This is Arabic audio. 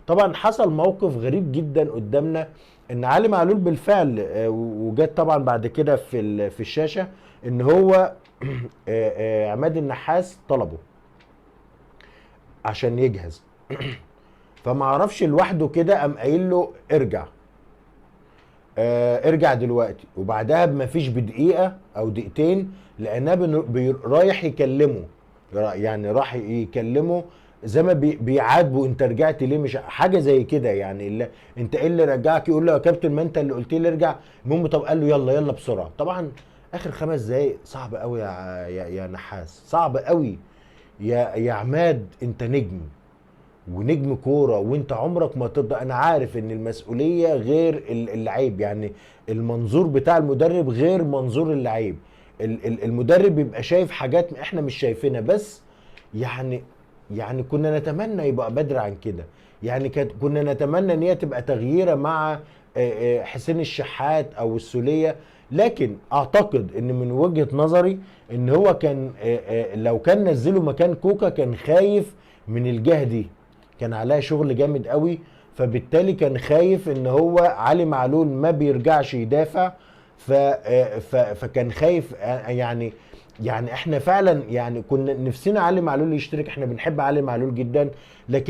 طبعا حصل موقف غريب جدا قدامنا، ان علي معلول بالفعل وجات طبعا بعد كده في الشاشه ان هو عماد النحاس طلبه عشان يجهز. فما عرفش لوحده كده، قام قايل له ارجع، ارجع دلوقتي. وبعدها بما فيش بدقيقه او دقيقتين لقيناه رايح يكلمه، يعني راح يكلمه زي ما بيعاتبه، انت رجعت ليه؟ مش حاجه زي كده يعني، انت ايه اللي رجعك؟ يقول له يا كابتن ما انت اللي قلت لي ارجع. المهم طب قال له يلا يلا بسرعه. طبعا اخر 5 دقايق صعب قوي يا نحاس، صعب قوي. يا عماد انت نجم ونجم كوره، وانت عمرك ما ترضى. انا عارف ان المسؤوليه غير اللعيب، يعني المنظور بتاع المدرب غير منظور اللعيب. المدرب بيبقى شايف حاجات احنا مش شايفينها، بس يعني يعني كنا نتمنى يبقى بدري عن كده. يعني كنا نتمنى ان هي تبقى تغييره مع حسين الشحات او السوليه. لكن اعتقد ان من وجهة نظري ان هو كان لو كان نزله مكان كوكا كان خايف من الجهة دي، كان عليها شغل جامد قوي. فبالتالي كان خايف ان هو علي معلول ما بيرجعش يدافع. فكان خايف يعني. يعني احنا فعلا يعني كنا نفسنا علي معلول يشترك، احنا بنحب علي معلول جدا. لكن